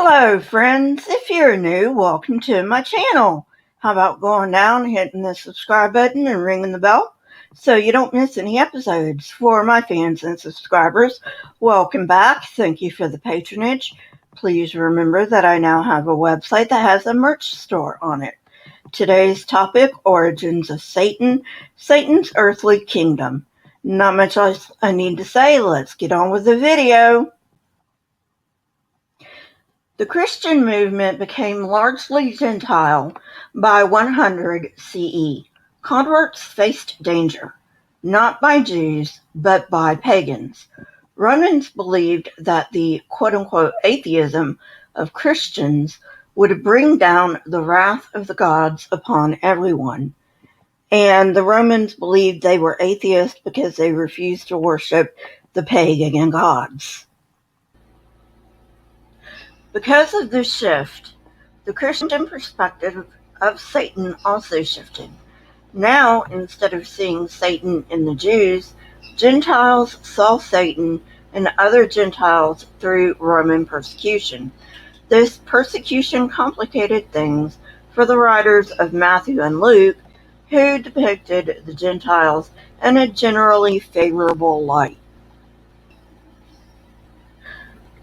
Hello friends, if you're new, welcome to my channel. How about going down, hitting the subscribe button and ringing the bell so you don't miss any episodes. For my fans and subscribers, welcome back. Thank you for the patronage. Please remember that I now have a website that has a merch store on it. Today's topic, Origins of Satan, Satan's Earthly Kingdom. Not much else I need to say, let's get on with the video. The Christian movement became largely Gentile by 100 CE. Converts faced danger, not by Jews, but by pagans. Romans believed that the quote-unquote atheism of Christians would bring down the wrath of the gods upon everyone. And the Romans believed they were atheists because they refused to worship the pagan gods. Because of this shift, the Christian perspective of Satan also shifted. Now, instead of seeing Satan in the Jews, Gentiles saw Satan in other Gentiles through Roman persecution. This persecution complicated things for the writers of Matthew and Luke, who depicted the Gentiles in a generally favorable light.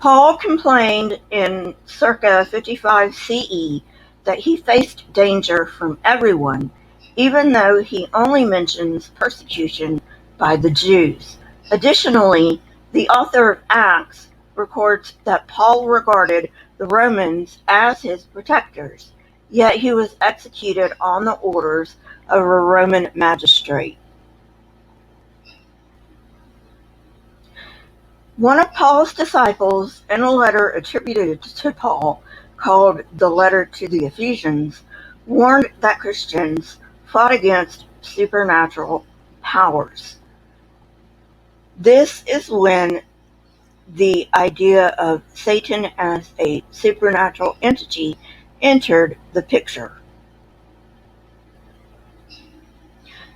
Paul complained in circa 55 CE that he faced danger from everyone, even though he only mentions persecution by the Jews. Additionally, the author of Acts records that Paul regarded the Romans as his protectors, yet he was executed on the orders of a Roman magistrate. One of Paul's disciples, in a letter attributed to Paul, called the Letter to the Ephesians, warned that Christians fought against supernatural powers. This is when the idea of Satan as a supernatural entity entered the picture.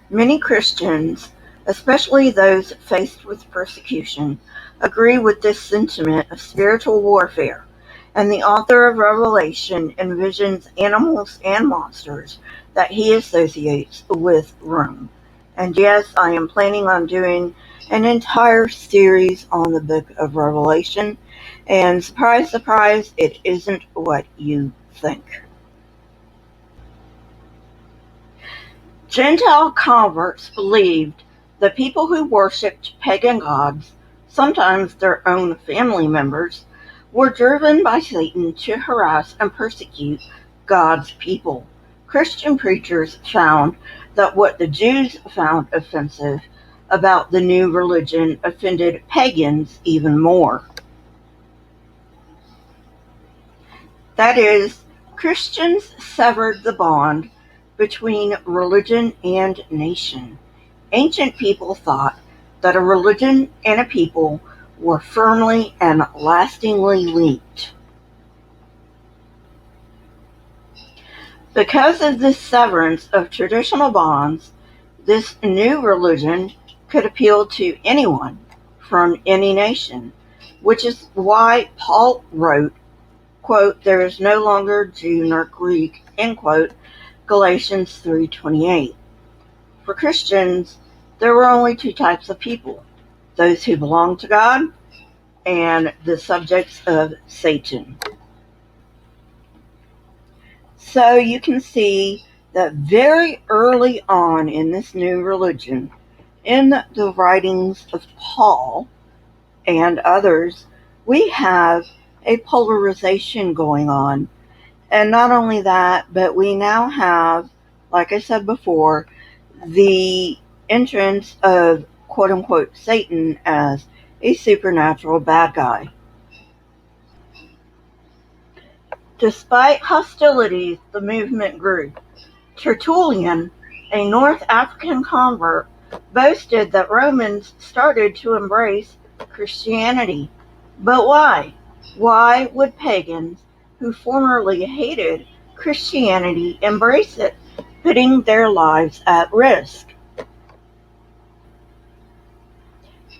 Many Christians, especially those faced with persecution, agree with this sentiment of spiritual warfare, and the author of Revelation envisions animals and monsters that he associates with Rome. And yes, I am planning on doing an entire series on the book of Revelation, and surprise, surprise, it isn't what you think. Gentile converts believed that people who worshipped pagan gods, sometimes their own family members, were driven by Satan to harass and persecute God's people. Christian preachers found that what the Jews found offensive about the new religion offended pagans even more. That is, Christians severed the bond between religion and nation. Ancient people thought that a religion and a people were firmly and lastingly linked. Because of this severance of traditional bonds, this new religion could appeal to anyone from any nation, which is why Paul wrote, quote, "There is no longer Jew nor Greek," end quote, Galatians 3:28. For Christians, there were only two types of people: those who belong to God and the subjects of Satan. So you can see that very early on in this new religion, in the writings of Paul and others, we have a polarization going on. And not only that, but we now have, like I said before, the entrance of quote-unquote Satan as a supernatural bad guy. Despite hostilities, the movement grew. Tertullian, a North African convert, boasted that Romans started to embrace Christianity. But why? Why would pagans who formerly hated Christianity embrace it, putting their lives at risk?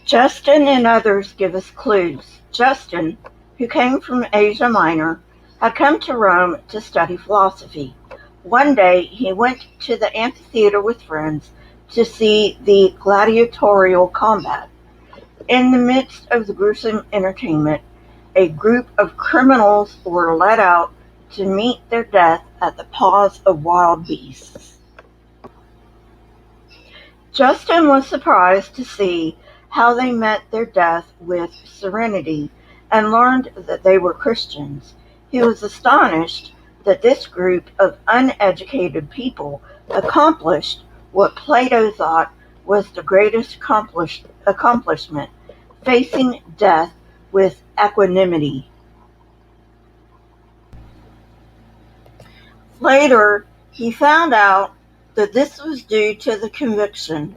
Justin and others give us clues. Justin, who came from Asia Minor, had come to Rome to study philosophy. One day he went to the amphitheater with friends to see the gladiatorial combat. In the midst of the gruesome entertainment, a group of criminals were led out to meet their death at the paws of wild beasts. Justin was surprised to see how they met their death with serenity and learned that they were Christians. He was astonished that this group of uneducated people accomplished what Plato thought was the greatest accomplishment, facing death with equanimity. Later, he found out that this was due to the conviction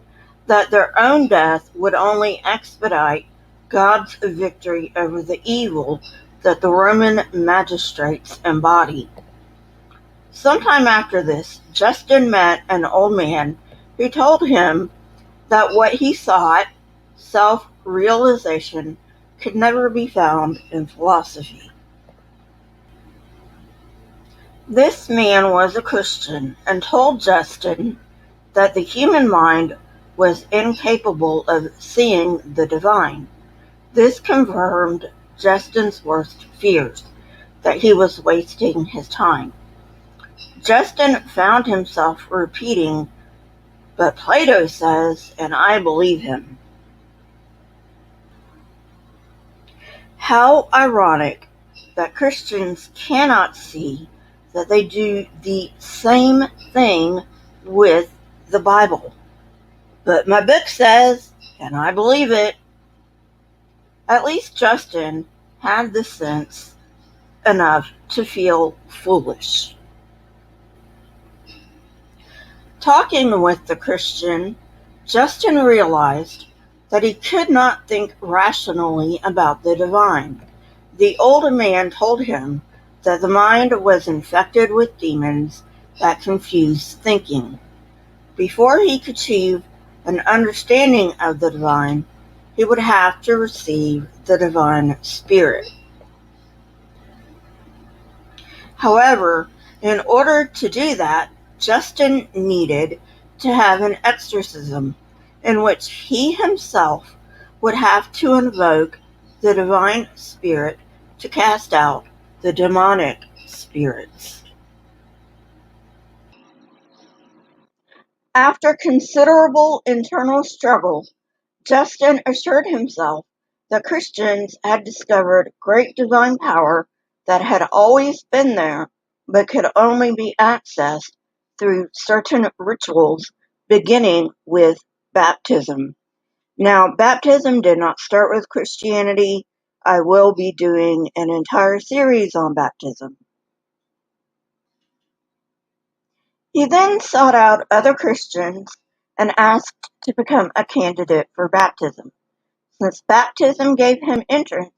that their own death would only expedite God's victory over the evil that the Roman magistrates embodied. Sometime after this, Justin met an old man who told him that what he sought, self-realization, could never be found in philosophy. This man was a Christian and told Justin that the human mind was incapable of seeing the divine. This confirmed Justin's worst fears, that he was wasting his time. Justin found himself repeating, "But Plato says," and I believe him. How ironic that Christians cannot see that they do the same thing with the Bible. But my book says, and I believe it. At least Justin had the sense enough to feel foolish. Talking with the Christian, Justin realized that he could not think rationally about the divine. The older man told him that the mind was infected with demons that confused thinking. Before he could achieve an understanding of the divine, he would have to receive the divine spirit. However, in order to do that, Justin needed to have an exorcism in which he himself would have to invoke the divine spirit to cast out the demonic spirits. After considerable internal struggle, Justin assured himself that Christians had discovered great divine power that had always been there, but could only be accessed through certain rituals, beginning with baptism. Now, baptism did not start with Christianity. I will be doing an entire series on baptism. He then sought out other Christians and asked to become a candidate for baptism. Since baptism gave him entrance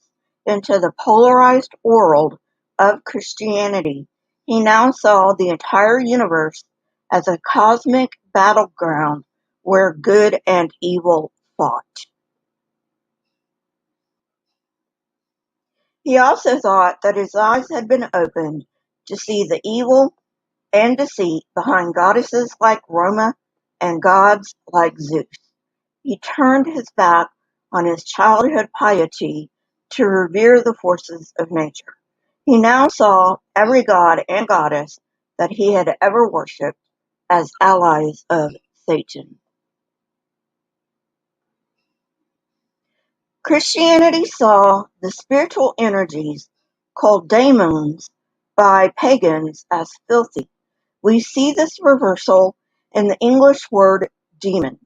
into the polarized world of Christianity, he now saw the entire universe as a cosmic battleground where good and evil fought. He also thought that his eyes had been opened to see the evil and deceit behind goddesses like Roma and gods like Zeus. He turned his back on his childhood piety to revere the forces of nature. He now saw every god and goddess that he had ever worshipped as allies of Satan. Christianity saw the spiritual energies called daemons by pagans as filthy. We see this reversal in the English word demons.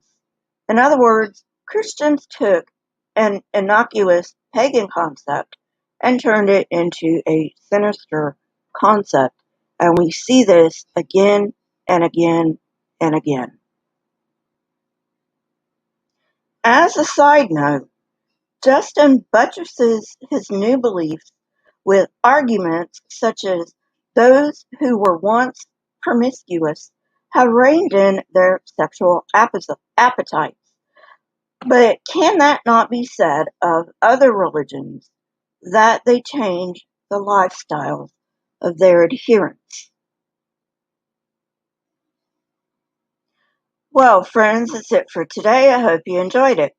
In other words, Christians took an innocuous pagan concept and turned it into a sinister concept, and we see this again and again and again. As a side note, Justin buttresses his new beliefs with arguments such as those who were once promiscuous have reined in their sexual appetites. But can that not be said of other religions, that they change the lifestyles of their adherents. Well, friends, that's it for today. I hope you enjoyed it.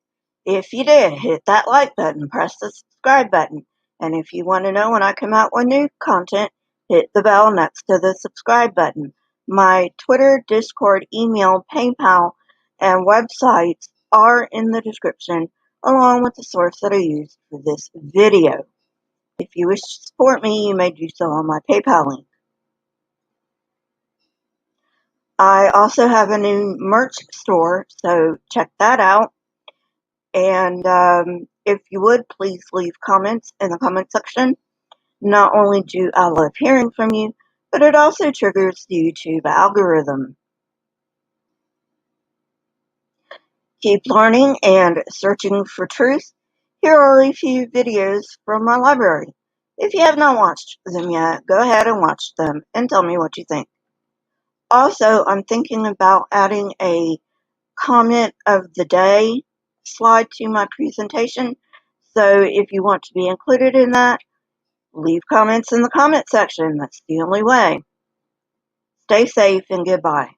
If you did, hit that like button, press the subscribe button, and if you want to know when I come out with new content, hit the bell next to the subscribe button. My Twitter, Discord, email, PayPal, and websites are in the description, along with the source that I used for this video. If you wish to support me, you may do so on my PayPal link. I also have a new merch store, so check that out. And if you would, please leave comments in the comment section. Not only do I love hearing from you, but it also triggers the YouTube algorithm. Keep learning and searching for truth. Here are a few videos from my library. If you have not watched them yet, go ahead and watch them and tell me what you think. Also, I'm thinking about adding a comment of the day slide to my presentation. So if you want to be included in that, leave comments in the comment section. That's the only way. Stay safe and goodbye.